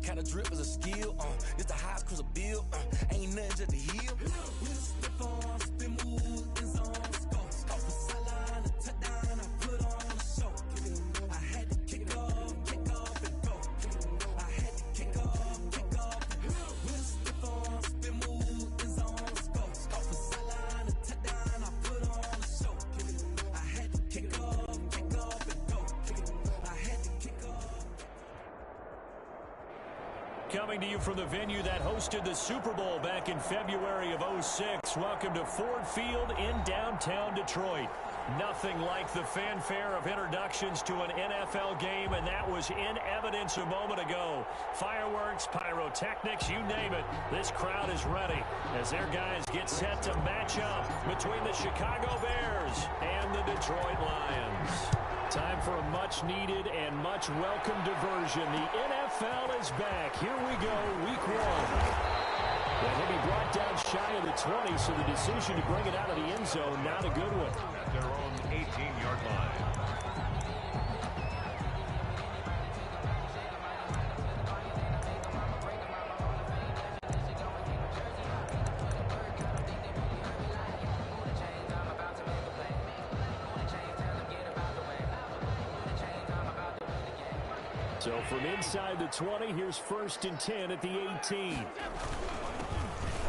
kind of drip is a skill. It's the highest cause a bill. Ain't nothing just to heal. Stiff on, spin move, in zone, scope. Off the sideline, a touchdown, I put on a show. I had to kick off and go. I had to kick off. With a stiff on, spin move, in zone, scope. Off the sideline, a touchdown, I put on a show. I had to kick off and go. I had to kick off. Coming to you from the venue that hosted the Super Bowl back in February of '06. Welcome to Ford Field in downtown Detroit. Nothing like the fanfare of introductions to an NFL game, and that was in evidence a moment ago. Fireworks, pyrotechnics, you name it. This crowd is ready as their guys get set to match up between the Chicago Bears and the Detroit Lions. Time for a much-needed and much-welcome diversion. The NFL is back. Here we go, week one. And he'll be brought down shy of the 20, so the decision to bring it out of the end zone, not a good one. At their own 18-yard line. So from inside the 20, here's 1st and 10 at the 18.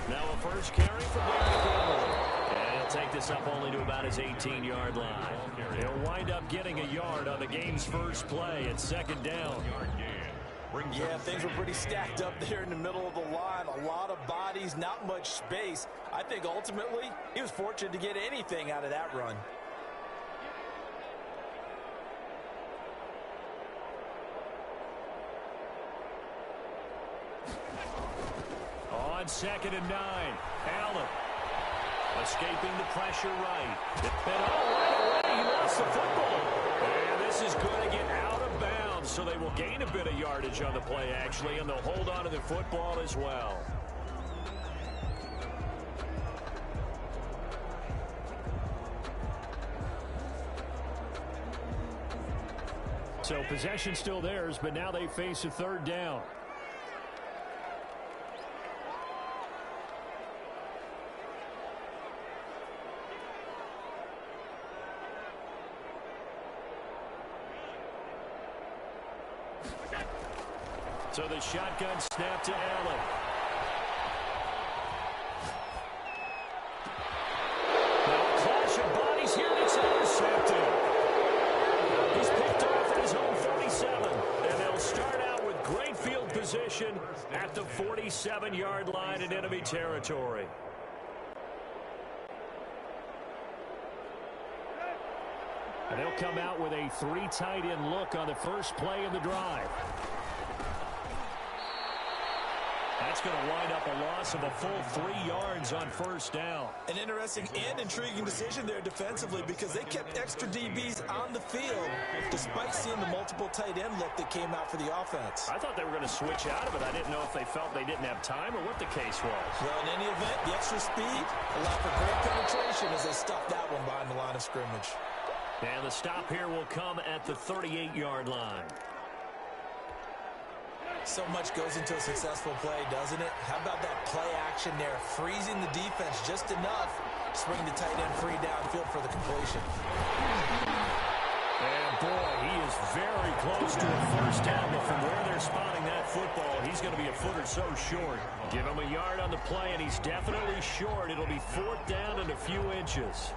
Now a first carry for David. And he'll take this up only to about his 18-yard line. He'll wind up getting a yard on the game's first play at 2nd down. Yeah, things were pretty stacked up there in the middle of the line. A lot of bodies, not much space. I think ultimately he was fortunate to get anything out of that run. On 2nd and 9, Allen escaping the pressure right. And right away, he lost the football. And this is going to get out of bounds, so they will gain a bit of yardage on the play, actually, and they'll hold on to the football as well. So possession still theirs, but now they face a 3rd down. So the shotgun snap to Allen. Now a clash of bodies here, and it's intercepted. He's picked off at his own 47. And they'll start out with great field position at the 47-yard line in enemy territory. And they'll come out with a 3 tight end look on the first play of the drive. That's going to wind up a loss of a full 3 yards on 1st down. An interesting and intriguing decision there defensively because they kept extra DBs on the field despite seeing the multiple tight end look that came out for the offense. I thought they were going to switch out of it. I didn't know if they felt they didn't have time or what the case was. Well, in any event, the extra speed allowed for great penetration as they stuffed that one behind the line of scrimmage. And the stop here will come at the 38-yard line. So much goes into a successful play, doesn't it? How about that play action there, freezing the defense just enough, swing the tight end free downfield for the completion. And boy, he is very close to a 1st down, but from where they're spotting that football, he's going to be a foot or so short. Give him a yard on the play, and he's definitely short. It'll be 4th down and a few inches.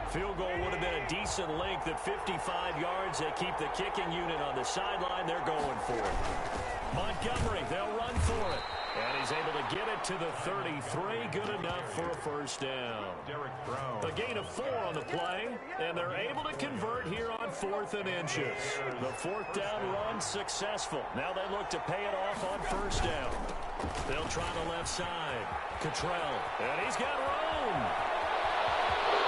Field goal would have been a decent length at 55 yards. They keep the kicking unit on the sideline. They're going for it. Montgomery, they'll run for it. And he's able to get it to the 33. Good enough for a 1st down. A gain of 4 on the play, and they're able to convert here on 4th and inches. The 4th down run successful. Now they look to pay it off on 1st down. They'll try the left side. Cottrell, and he's got room.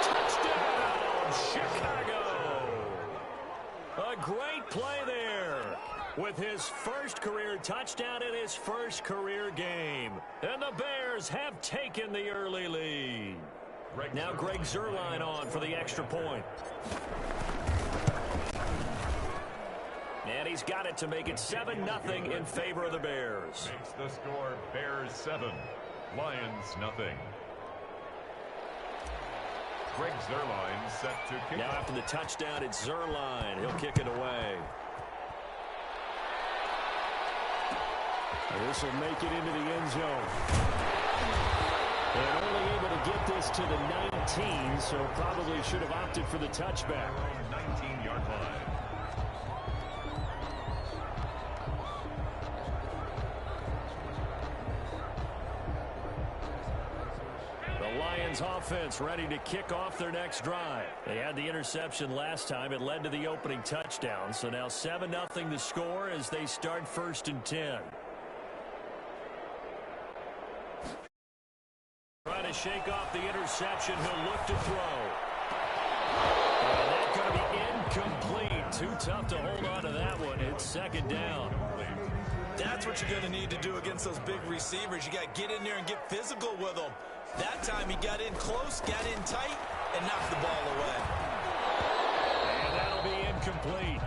Touchdown, Chicago. A great play there with his first career touchdown in his first career game. And the Bears have taken the early lead. Now Greg Zuerlein on for the extra point. And he's he's got it to make it 7-0 in favor of the Bears. Makes the score Bears 7, Lions nothing. Greg Zuerlein set to kick. Now after the touchdown, it's Zuerlein. He'll kick it away. This will make it into the end zone. And only able to get this to the 19, so probably should have opted for the touchback. 19-yard line. The Lions offense ready to kick off their next drive. They had the interception last time. It led to the opening touchdown. So now 7-0 the score as they start 1st and 10. Trying to shake off the interception. He'll look to throw. And that's going to be incomplete. Too tough to hold on to that one. It's 2nd down. That's what you're going to need to do against those big receivers. You got to get in there and get physical with them. That time he got in close, got in tight, and knocked the ball away. And that'll be incomplete.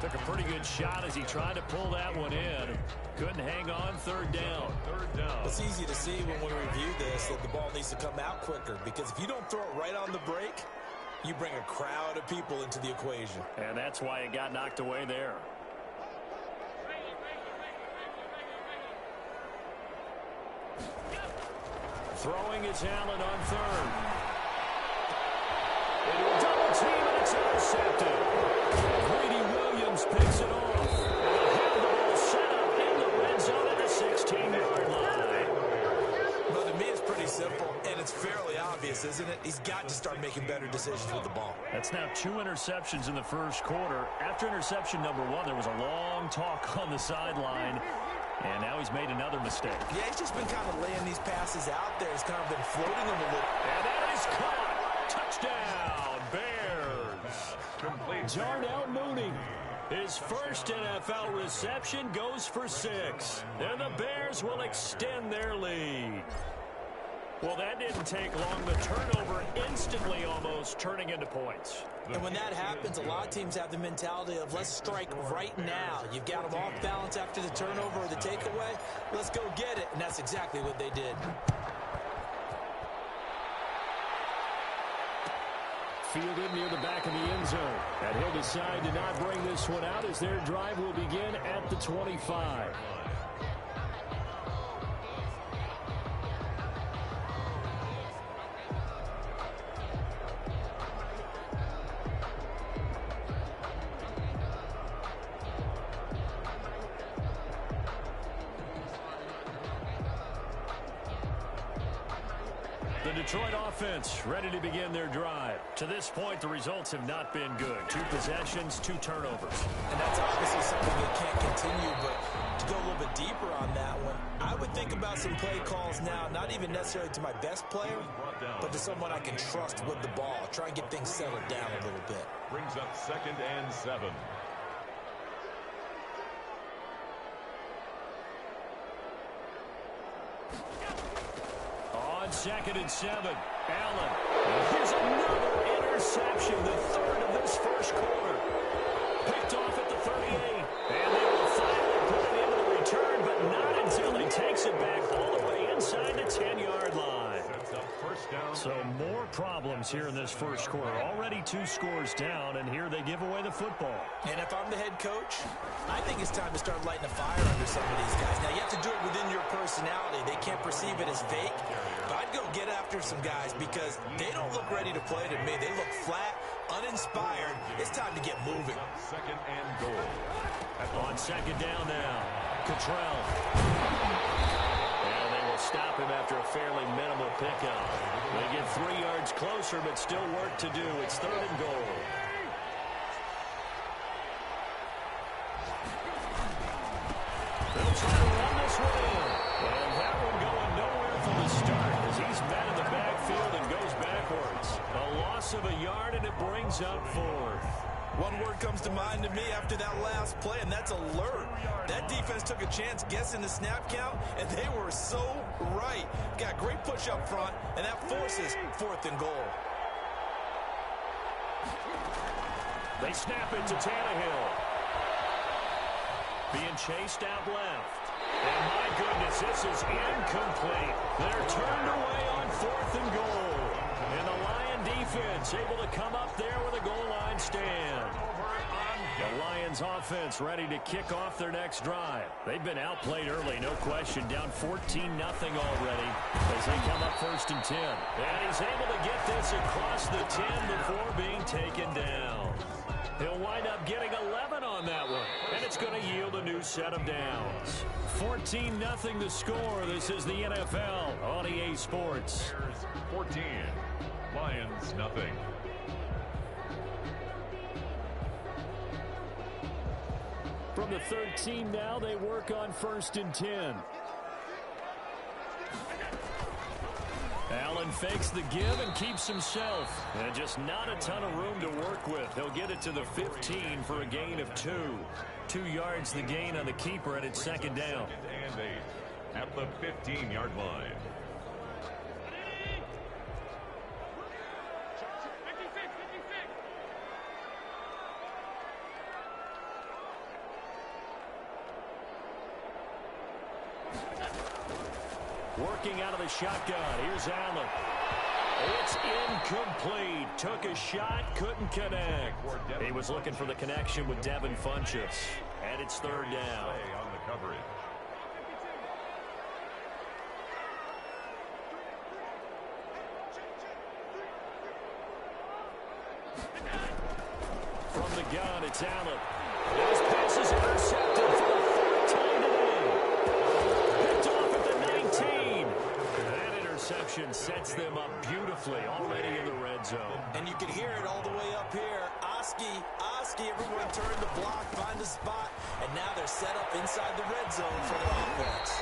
Took a pretty good shot as he tried to pull that one in. Couldn't hang on. 3rd down. It's easy to see when we review this that the ball needs to come out quicker, because if you don't throw it right on the break, you bring a crowd of people into the equation. And that's why it got knocked away there. Throwing is Allen on 3rd. Into a double team, and it's intercepted. Greedy Williams picks it off. And he'll have the ball set up in the red zone at the 16-yard line. Well, to me, it's pretty simple, and it's fairly obvious, isn't it? He's got to start making better decisions with the ball. That's now 2 interceptions in the first quarter. After interception number 1, there was a long talk on the sideline. And now he's made another mistake. Yeah, he's just been kind of laying these passes out there. He's kind of been floating them a little. And that is caught. Touchdown, Bears. Complete. Darnell Mooney. His first NFL reception goes for 6. And the Bears will extend their lead. Well, that didn't take long. The turnover instantly almost turning into points. And when that happens, a lot of teams have the mentality of let's strike right now. You've got them off balance after the turnover or the takeaway. Let's go get it. And that's exactly what they did. Fielded near the back of the end zone. And he'll decide to not bring this one out as their drive will begin at the 25. The Detroit offense ready to begin their drive. To this point, the results have not been good. 2 possessions, 2 turnovers. And that's obviously something that can't continue, but to go a little bit deeper on that one, I would think about some play calls now, not even necessarily to my best player, but to someone I can trust with the ball. Try and get things settled down a little bit. Brings up 2nd and 7. On 2nd and 7, Allen. Here's another interception, the 3rd of this first quarter. Picked off at the 38, and they will finally put it into the return, but not until he takes it back all the way inside the 10-yard line. So more problems here in this first quarter. Already 2 scores down, and here they give away the football. And if I'm the head coach, I think it's time to start lighting a fire under some of these guys. Now, you have to do it within your personality. They can't perceive it as fake. But I'd go get after some guys because they don't look ready to play to me. They look flat, uninspired. It's time to get moving. 2nd and goal. On 2nd down now, Cottrell. And they will stop him after a fairly minimal pickup. They get 3 yards closer, but still work to do. It's 3rd and goal. They'll try to run this one in. And that one going nowhere from the start as he's met in the backfield and goes backwards. A loss of a yard, and it brings up 4th. One word comes to mind to me after that last play, and that's alert. That defense took a chance guessing the snap count, and they were so right. Got great push up front, and that forces 4th and goal. They snap it to Tannehill. being chased out left. And my goodness, this is incomplete. They're turned away on 4th and goal. And the Lion defense able to come up there with a goal line stand. The Lions offense ready to kick off their next drive. They've been outplayed early, no question. Down 14-0 already as they come up 1st and 10. And he's able to get this across the 10 before being taken down. He'll wind up getting 11 on that one. And it's going to yield a new set of downs. 14-0 the score. This is the NFL on EA Sports. Bears 14, Lions nothing. From the 13 now, they work on 1st and 10. Allen fakes the give and keeps himself. And just not a ton of room to work with. He'll get it to the 15 for a gain of 2. 2 yards the gain on the keeper, and it's 2nd down. And 8 at the 15-yard line. Working out of the shotgun. Here's Allen. It's incomplete. Took a shot, couldn't connect. He was looking for the connection with Devin Funchess. And it's 3rd down. On the coverage. From the gun, it's Allen. His pass is intercepted for the 4th time today. Picked off at the 19. That interception sets them up beautifully already in the red zone. And you can hear it all the way up here. Oski, everyone turn the block, find a spot, and now they're set up inside the red zone for their offense.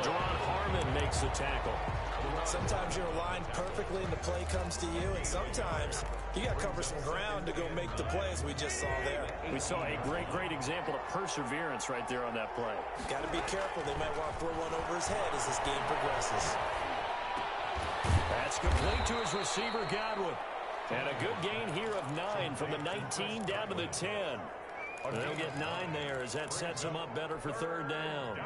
Jerron Harmon makes the tackle. Sometimes you're aligned perfectly and the play comes to you, and sometimes you got to cover some ground to go make the play, as we just saw there. We saw a great example of perseverance right there on that play. Got to be careful. They might want to throw one over his head as this game progresses. That's complete to his receiver, Godwin. And a good gain here of 9 from the 19 down to the 10. They'll get 9 there as that sets them up better for 3rd down.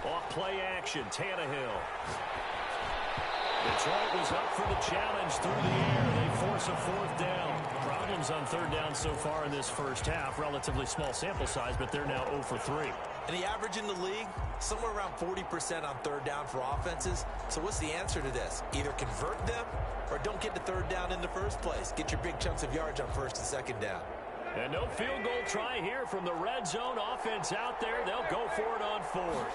Off play action, Tannehill. Detroit was up for the challenge through the air. They force a 4th down. Problems on 3rd down so far in this first half. Relatively small sample size, but they're now 0 for 3. And the average in the league, somewhere around 40% on 3rd down for offenses. So what's the answer to this? Either convert them or don't get to 3rd down in the first place. Get your big chunks of yards on 1st and 2nd down. And no field goal try here from the red zone offense out there. They'll go for it on 4th.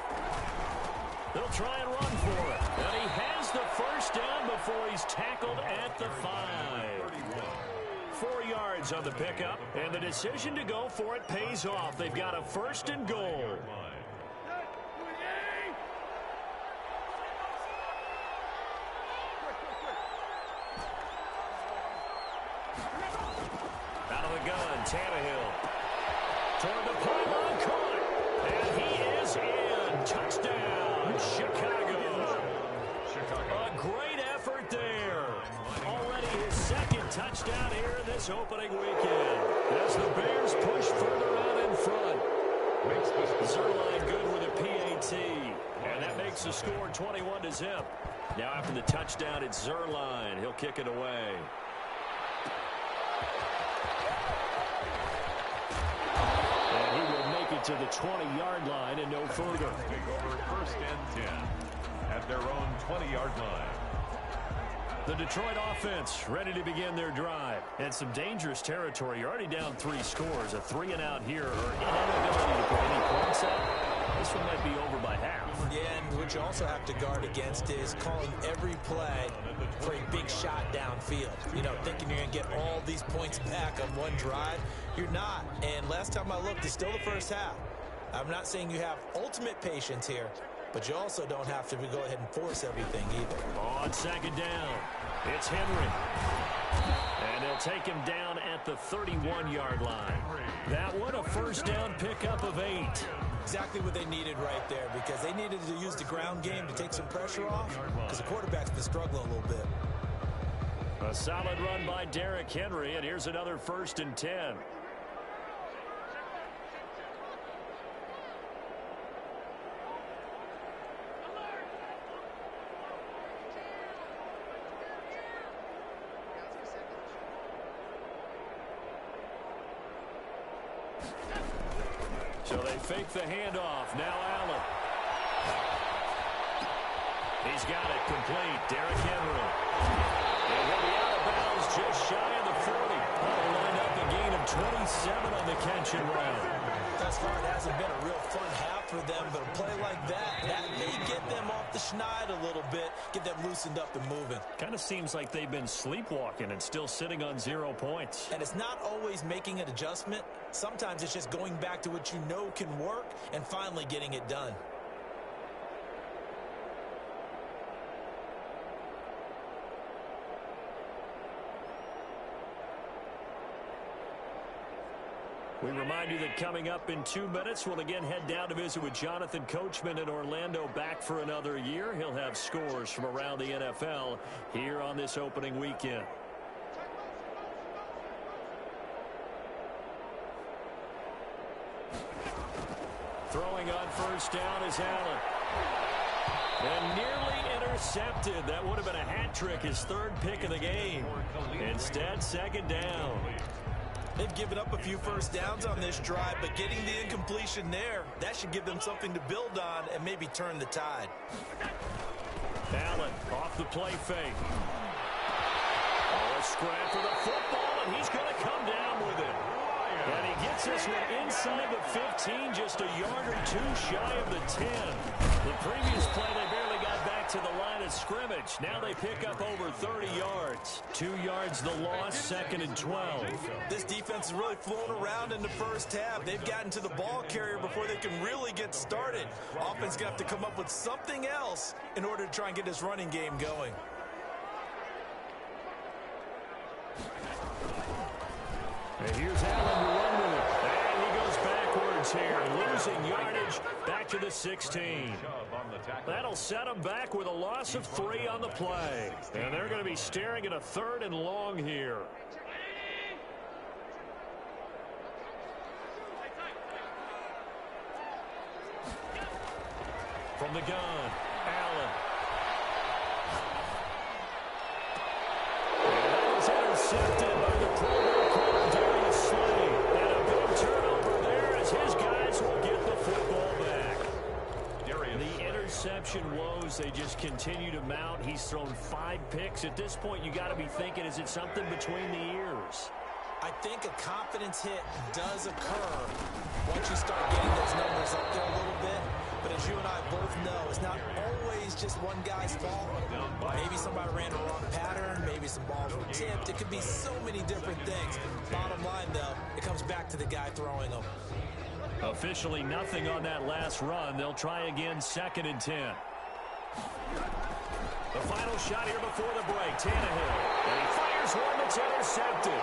They'll try and run for it. And he has the 1st down before he's tackled at the 5. 4 yards on the pickup, and the decision to go for it pays off. They've got a 1st and goal. Out of the gun, Tannehill. Toward the pylon, caught. And he is in. Touchdown, Chicago. A great effort there. Already his 2nd touchdown here in this opening weekend. As the Bears push further out in front. Zerline good with a PAT. And that makes the score 21-0. Now after the touchdown, it's Zerline. He'll kick it away. And he will make it to the 20-yard line and no further. Take over 1st and 10 at their own 20-yard line. The Detroit offense ready to begin their drive. And some dangerous territory. You're already down 3 scores. A 3-and-out here or inability to put any points up. This one might be over by half. Yeah, and what you also have to guard against is calling every play for a big shot downfield. You know, thinking you're going to get all these points back on one drive. You're not. And last time I looked, it's still the first half. I'm not saying you have ultimate patience here, but you also don't have to go ahead and force everything either. On 2nd down, it's Henry. And they'll take him down at the 31-yard line. That one a 1st down pickup of 8. Exactly what they needed right there, because they needed to use the ground game to take some pressure off, because the quarterback's been struggling a little bit. A solid run by Derrick Henry, and here's another 1st and 10. So they fake the handoff. Now Allen. He's got it complete. Derrick Henry. And he'll be out of bounds just shy of the 40. He'll wind up a gain of 27 on the catch and run. Thus far, it hasn't been a real fun half for them, but a play like that may get them off the schneid a little bit, get them loosened up and moving. Kind of seems like they've been sleepwalking and still sitting on 0 points. And it's not always making an adjustment. Sometimes it's just going back to what you know can work and finally getting it done. We remind you that coming up in 2 minutes, we'll again head down to visit with Jonathan Coachman in Orlando, back for another year. He'll have scores from around the NFL here on this opening weekend. Throwing on 1st down is Allen. And nearly intercepted. That would have been a hat trick, his 3rd pick of the game. Instead, 2nd down. They've given up a few 1st downs on this drive, but getting the incompletion there, that should give them something to build on and maybe turn the tide. Allen off the play fake. Oh, a scrap for the football, and he's going to come down with it. And he gets this one inside the 15, just a yard or 2 shy of the 10. The previous play, they barely got back to the line of scrimmage. Now they pick up over 30 yards. 2 yards the loss, 2nd and 12. This defense is really flown around in the 1st half. They've gotten to the ball carrier before they can really get started. Offense going to have to come up with something else in order to try and get this running game going. And here's Allen to run with it. And he goes backwards here, losing yardage back to the 16. That'll set him back with a loss of 3 on the play. And they're going to be staring at a 3rd and long here. From the gun, Allen. And that was intercepted by the program corner, Slade. And a big turnover there as his guys will get the football back. The interception woes, they just continue to mount. He's thrown 5 picks. At this point, you got to be thinking, is it something between the ears? I think a confidence hit does occur once you start getting those numbers up there a little bit. But as you and I both know, it's not always just one guy's fault. Maybe somebody ran a wrong pattern. Maybe some balls were tipped. It could be so many different things. Bottom line, though, it comes back to the guy throwing them. Officially nothing on that last run. They'll try again, 2nd and 10. The final shot here before the break. Tannehill. And he fires one that's intercepted.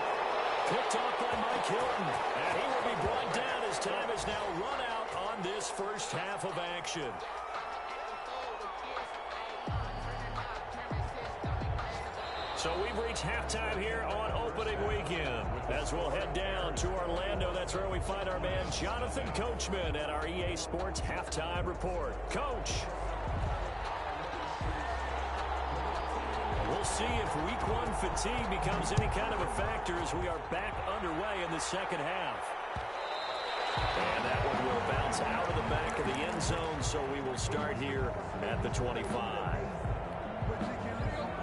Picked off by Mike Hilton. And he will be brought down as time is now run out on this 1st half of action. So we've reached halftime here on opening weekend. As we'll head down to Orlando, that's where we find our man Jonathan Coachman at our EA Sports Halftime Report. Coach. We'll see if week 1 fatigue becomes any kind of a factor as we are back underway in the 2nd half. And that one will bounce out of the back of the end zone, so we will start here at the 25.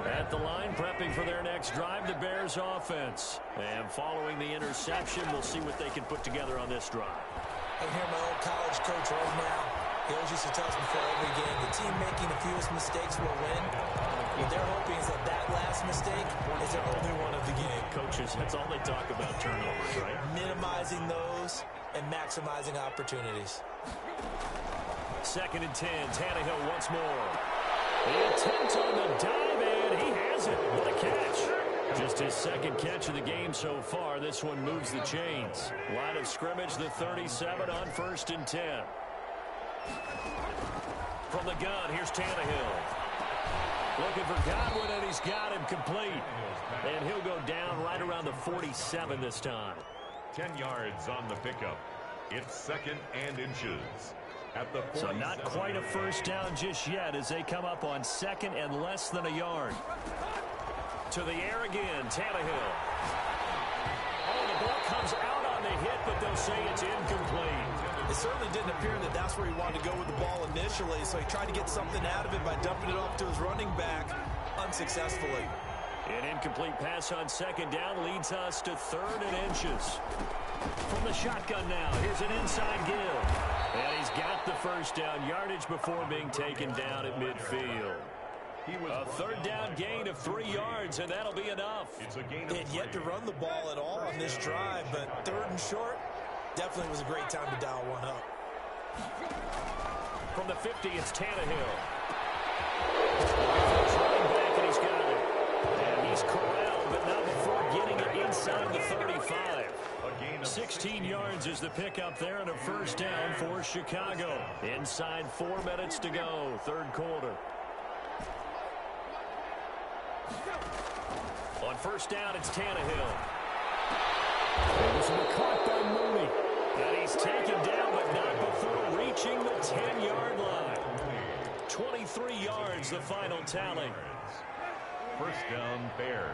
At the line, prepping for their next drive, the Bears offense. And following the interception, we'll see what they can put together on this drive. I hear my old college coach right now. He always used to tell us before every game, the team making the fewest mistakes will win. What they're hoping is that that last mistake is their only one of the game. Coaches, that's all they talk about, turnovers, right? Minimizing those and maximizing opportunities. 2nd and 10, Tannehill once more. The attempt on the dive, and he has it. What a catch. Just his 2nd catch of the game so far. This one moves the chains. Line of scrimmage, the 37 on 1st and 10. From the gun, here's Tannehill. Looking for Godwin, and he's got him complete. And he'll go down right around the 47 this time. 10 yards on the pickup. It's 2nd and inches. At the so not quite a first down just yet as they come up on 2nd and less than a yard. To the air again, Tannehill. Oh, the ball comes out on the hit, but they'll say it's incomplete. It certainly didn't appear that that's where he wanted to go with the ball initially, so he tried to get something out of it by dumping it off to his running back unsuccessfully. An incomplete pass on 2nd down leads us to 3rd and inches. From the shotgun now, here's an inside give. And he's got the first down yardage before being taken down at midfield. A 3rd down gain of 3 yards, and that'll be enough. They had yet to run the ball at all on this drive, but 3rd and short definitely was a great time to dial one up. From the 50, it's Tannehill. Running back, and he's got it. And he's corralled, but not before getting it inside the 35. 16 yards is the pickup there, and a first down for Chicago. Inside 4 minutes to go, 3rd quarter. On first down, it's Tannehill. And this will be caught by Mooney. And he's taken down, but not before reaching the 10-yard line. 23 yards, the final tally. First down, Bears.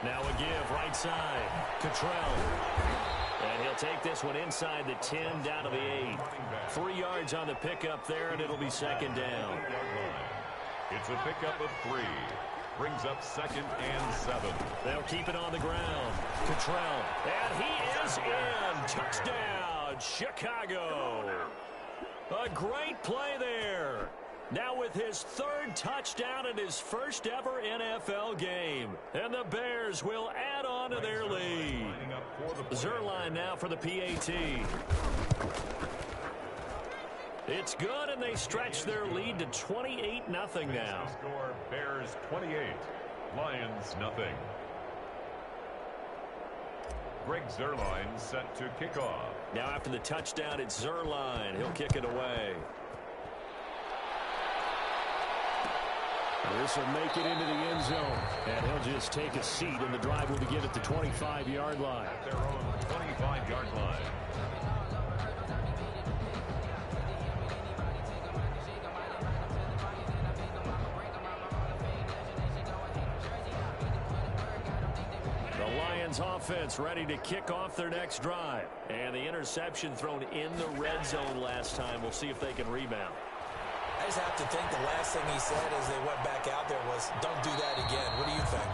Now a give, right side. Cottrell. And he'll take this one inside the 10, down to the 8. 3 yards on the pickup there, and it'll be 2nd down. It's a pickup of 3. Brings up 2nd and 7. They'll keep it on the ground. Cottrell. And he is in. Touchdown, Chicago. A great play there. Now with his 3rd touchdown in his first ever NFL game. And the Bears will add on to their lead. Zerline now for the PAT. It's good, and they stretch their lead to 28-0 now. Score Bears 28, Lions nothing. Greg Zerline set to kick off. Now after the touchdown, it's Zerline. He'll kick it away. This will make it into the end zone. And he'll just take a seat, and the drive will begin at the 25-yard line. At their own 25-yard line. The Lions offense ready to kick off their next drive. And the interception thrown in the red zone last time. We'll see if they can rebound. I just have to think the last thing he said as they went back out there was, don't do that again. What do you think?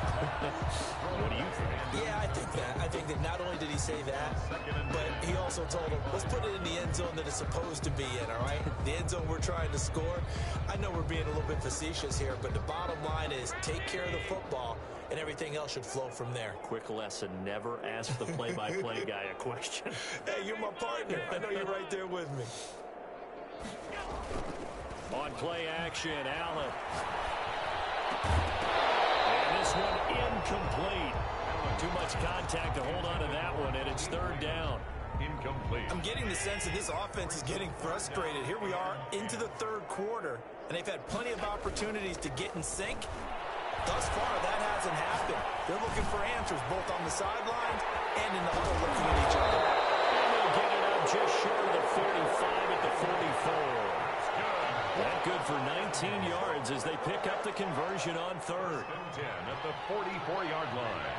What do you think? Yeah, I think that. I think that not only did he say that, but he also told him, let's put it in the end zone that it's supposed to be in, all right? The end zone we're trying to score. I know we're being a little bit facetious here, but the bottom line is take care of the football, and everything else should flow from there. Quick lesson, never ask the play-by-play guy a question. Hey, you're my partner. I know you're right there with me. On play action, Allen. And this one incomplete. Too much contact to hold on to that one, and it's 3rd down. Incomplete. I'm getting the sense that this offense is getting frustrated. Here we are into the 3rd quarter, and they've had plenty of opportunities to get in sync. Thus far, that hasn't happened. They're looking for answers both on the sideline and in the huddle looking at each other. And they'll get it up just short of the 45 at the 44. That good for 19 yards as they pick up the conversion on 3rd. 10 at the 44-yard line.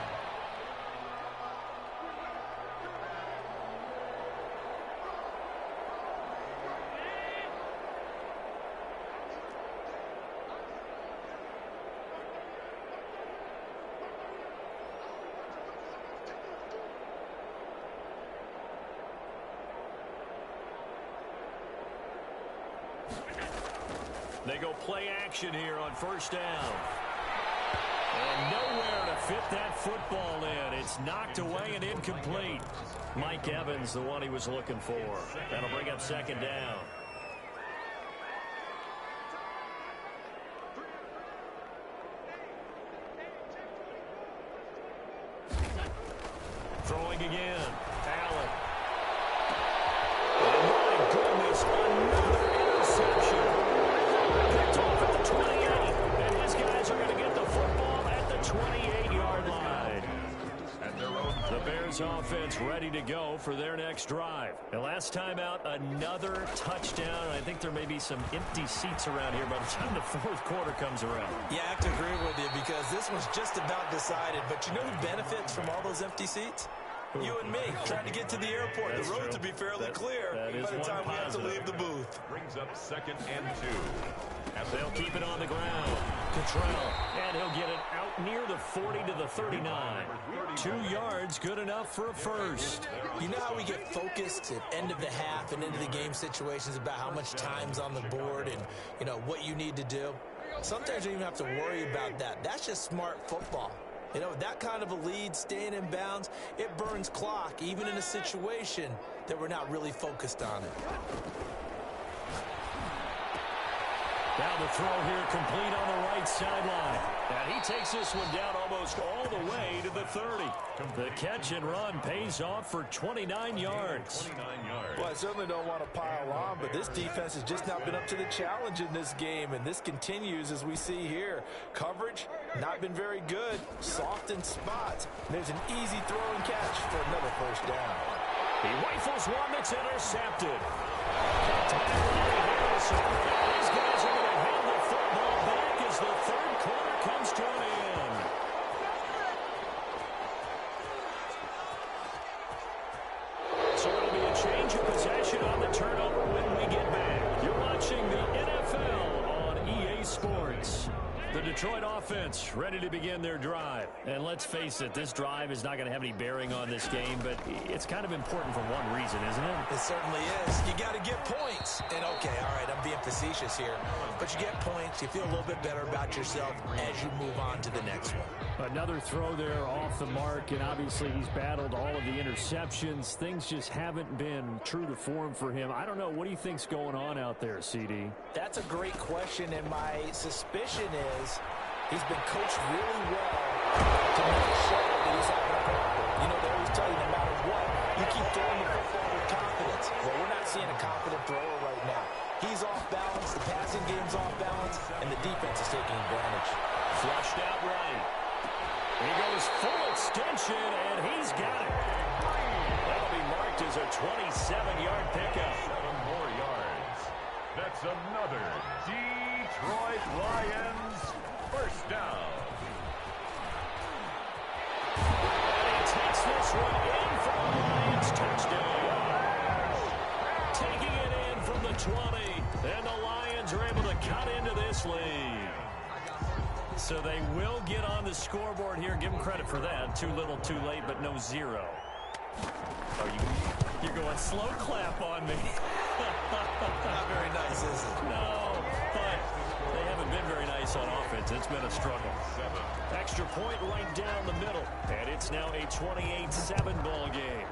They go play action here on first down. And nowhere to fit that football in. It's knocked away and incomplete. Mike Evans, the one he was looking for. That'll bring up 2nd down. Throwing again. Allen. offense ready to go for their next drive. The last time out, another touchdown. I think there may be some empty seats around here by the time the fourth quarter comes around. Yeah, I have to agree with you because this one's just about decided. But you know who benefits from all those empty seats? You and me, trying to get to the airport. That's the road true. to be fairly clear by the time we have to leave the booth. Brings up 2nd and 2. They'll keep it on the ground. Cottrell, and he'll get it out near the 40 to the 39. 2 yards, good enough for a first. You know how we get focused at end of the half and into the game situations about how much time's on the board and, you know, what you need to do? Sometimes you don't even have to worry about that. That's just smart football. You know, that kind of a lead, staying in bounds, it burns clock, even in a situation that we're not really focused on it. Now the throw here complete on the right sideline. And he takes this one down almost all the way to the 30. The catch and run pays off for 29 yards. 29 yards. Well, I certainly don't want to pile on, but this defense has just not been up to the challenge in this game, and this continues as we see here. Coverage, not been very good, soft in spots. There's an easy throw and catch for another first down. He rifles one that's intercepted. These guys are going to hand the football back as the third quarter comes to an end. So it'll be a change of possession on the turnover when we get back. You're watching the NFL on EA Sports. The Detroit offense ready to begin their drive. And let's face it, this drive is not going to have any bearing on this game, but it's kind of important for one reason, isn't it? It certainly is. You got to get points. And, okay, all right, I'm being facetious here. But you get points, you feel a little bit better about yourself as you move on to the next one. Another throw there off the mark, and obviously he's battled all of the interceptions. Things just haven't been true to form for him. I don't know. What do you think's going on out there, CD? That's a great question, and my suspicion is he's been coached really well to make sure that he's having a problem. You know, they always tell you no matter what, you keep throwing the football with confidence. Well, we're not seeing a confident thrower right now. He's off balance, the passing game's off balance, and the defense is taking advantage. Flushed out right. He goes full extension, and he's got it. That'll be marked as a 27-yard pickup. 7 more yards. That's another Detroit Lions first down. And he takes this one in for the Lions touchdown. Taking it in from the 20, and the Lions are able to cut into this lead. So they will get on the scoreboard here. Give them credit for that. Too little, too late, but no zero. You're going slow clap on me. Not very nice, is it? No, but they haven't been very nice on offense. It's been a struggle. Extra point right down the middle, and it's now a 28-7 ball game.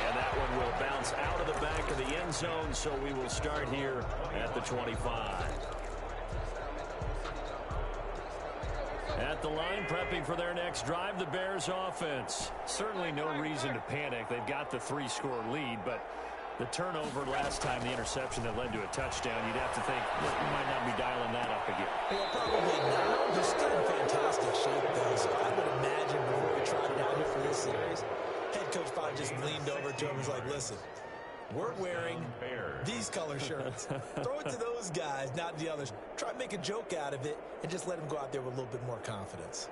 And that one will bounce out of the back of the end zone, so we will start here at the 25. At the line, prepping for their next drive, the Bears offense. Certainly no reason to panic. They've got the 3-score lead, but the turnover last time, the interception that led to a touchdown, you'd have to think you might not be dialing that up again. Well, probably not. They're still in fantastic shape, though, so I would imagine before we tried it out here for this series, head coach probably just leaned over to him and was like, listen, we're wearing these color shirts. Throw it to those guys, not the others. Try to make a joke out of it and just let them go out there with a little bit more confidence.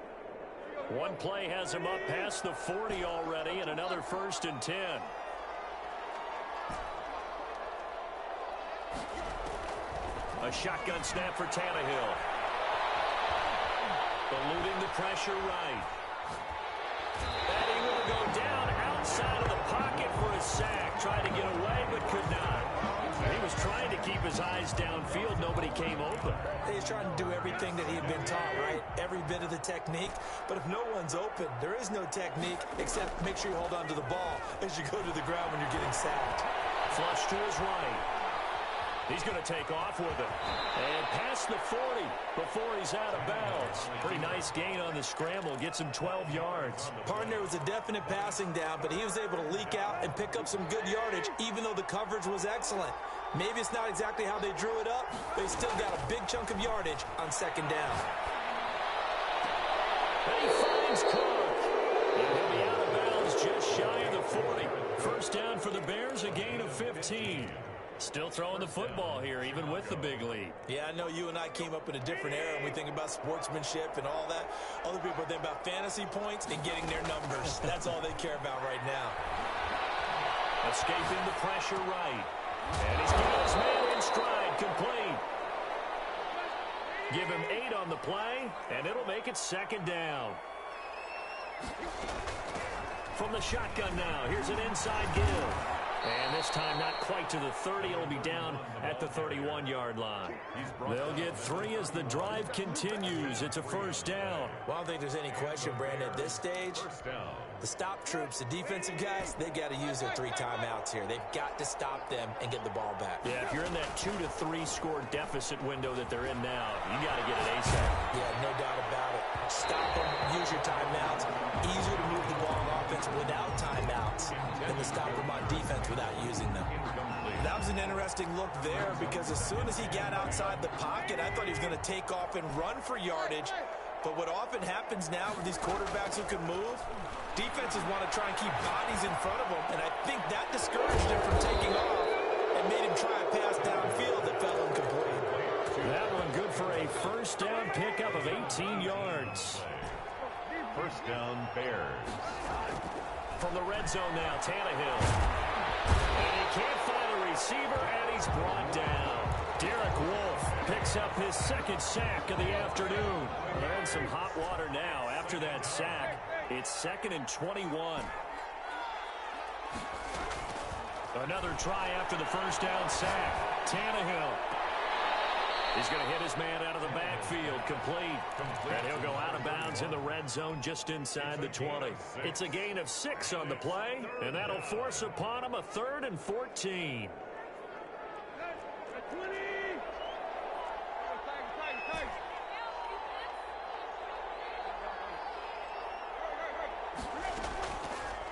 One play has him up past the 40 already, and another 1st and 10. A shotgun snap for Tannehill. Eluding the pressure right. And he will go down outside of the pocket for a sack. Tried to get away, but could not. He was trying to keep his eyes downfield. Nobody came open. He's trying to do everything that he had been taught, right? Every bit of the technique. But if no one's open, there is no technique except make sure you hold on to the ball as you go to the ground when you're getting sacked. Flush to his right. He's going to take off with it. And past the 40 before he's out of bounds. Pretty nice gain on the scramble. Gets him 12 yards. Partner was a definite passing down, but he was able to leak out and pick up some good yardage, even though the coverage was excellent. Maybe it's not exactly how they drew it up, but he still got a big chunk of yardage on 2nd down. And he fires. finds Cook. And he'll be out of bounds just shy of the 40. First down for the Bears, a gain of 15. Still throwing the football here, even with the big lead. Yeah, I know you and I came up in a different era, and we think about sportsmanship and all that. Other people think about fantasy points and getting their numbers. That's all they care about right now. Escaping the pressure right. And he's got his man in stride, complete. Give him 8 on the play, and it'll make it second down. From the shotgun now, here's an inside give. And this time not quite to the 30. It'll be down at the 31-yard line. They'll get 3 as the drive continues. It's a first down. Well, I don't think there's any question, Brandon, at this stage. The stop troops, the defensive guys, they got to use their 3 timeouts here. They've got to stop them and get the ball back. Yeah, if you're in that 2 to 3 score deficit window that they're in now, you got to get it ASAP. Yeah, no doubt about it. Stop them, use your timeouts. Easier to move the ball on offense without timeouts than to stop them on defense without using them. That was an interesting look there because as soon as he got outside the pocket, I thought he was going to take off and run for yardage. But what often happens now with these quarterbacks who can move, defenses want to try and keep bodies in front of them, and I think that discouraged him from taking off and made him try a pass downfield that fell incomplete. That one good for a first down pickup of 18 yards. First down, Bears. From the red zone now, Tannehill. And he can't find a receiver, and he's brought down. Derek Wolfe picks up his second sack of the afternoon. They're in some hot water now after that sack. It's 2nd and 21. Another try after the first down sack. Tannehill. He's going to hit his man out of the backfield, complete. And he'll go out of bounds in the red zone just inside the 20. It's a gain of 6 on the play, and that'll force upon him a 3rd and 14.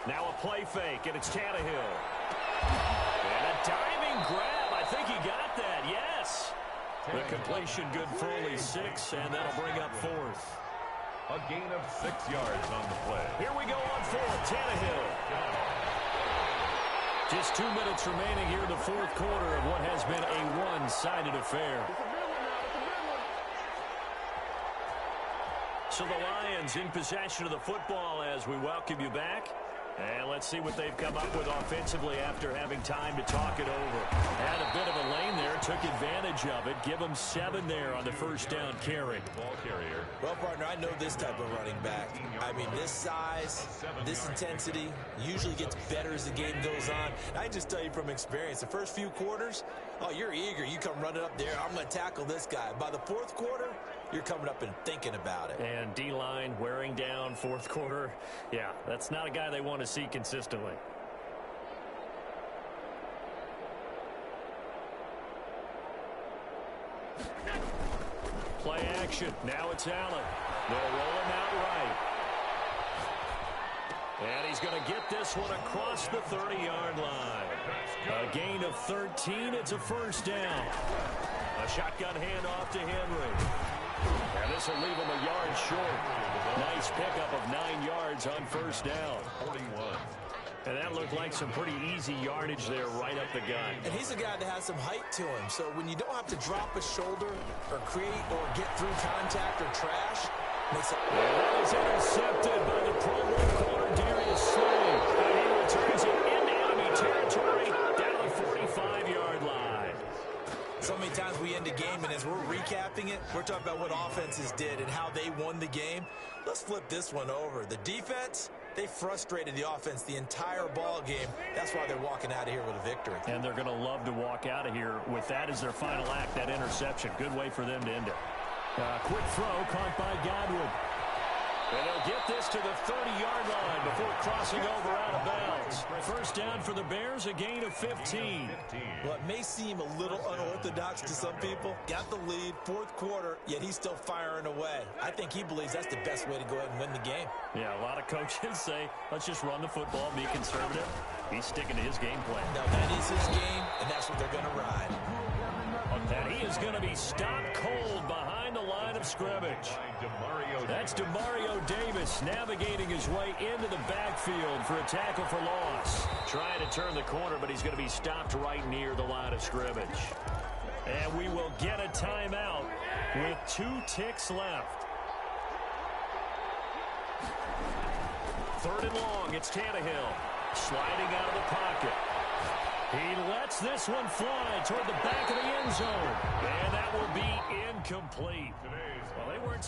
Now a play fake, and it's Tannehill. And a diving grab. I think he got that, yes. The completion good for only 6, and that'll bring up 4th. A gain of 6 yards on the play. Here we go on 4th, Tannehill. Just 2 minutes remaining here in the 4th quarter of what has been a one-sided affair. So the Lions in possession of the football as we welcome you back. And let's see what they've come up with offensively after having time to talk it over. Had a bit of a lane there, took advantage of it. Give them 7 there on the first down carry. Ball carrier. Well, partner, I know this type of running back. I mean, this size, this intensity usually gets better as the game goes on. And I just tell you from experience, the first few quarters, oh, you're eager. You come running up there, I'm going to tackle this guy. By the 4th quarter, you're coming up and thinking about it. And D-line wearing down 4th quarter. Yeah, that's not a guy they want to see consistently. Play action. Now it's Allen. They'll roll him out right. And he's going to get this one across the 30-yard line. A gain of 13. It's a first down. A shotgun handoff to Henry. And this will leave him a yard short. Nice pickup of 9 yards on first down. 41. And that looked like some pretty easy yardage there right up the gut. And he's a guy that has some height to him. So when you don't have to drop a shoulder or create or get through contact or trash, makes it. And that is intercepted by the Pro Bowl corner, Darius Slay. And he returns it into enemy territory down the 45-yard line. So many times we end a game, and as we're recapping it, we're talking about what offenses did and how they won the game. Let's flip this one over. The defense, they frustrated the offense the entire ball game. That's why they're walking out of here with a victory. And they're going to love to walk out of here with that as their final act, that interception. Good way for them to end it. Quick throw caught by Godwin. And they'll get this to the 30-yard line before crossing over out of bounds. First down for the Bears, a gain of 15. Well, it may seem a little unorthodox to some people. Got the lead, 4th quarter, yet he's still firing away. I think he believes that's the best way to go ahead and win the game. Yeah, a lot of coaches say, let's just run the football, be conservative. He's sticking to his game plan. Now, that is his game, and that's what they're going to ride. A And he is going to be stopped cold behind the line of scrimmage. That's Demario Davis navigating his way into the backfield for a tackle for loss. Trying to turn the corner, but he's going to be stopped right near the line of scrimmage. And we will get a timeout with 2 ticks left. 3rd and long, it's Tannehill. Sliding out of the pocket. He lets this one fly toward the back of the end zone. And that will be incomplete. Well, they weren't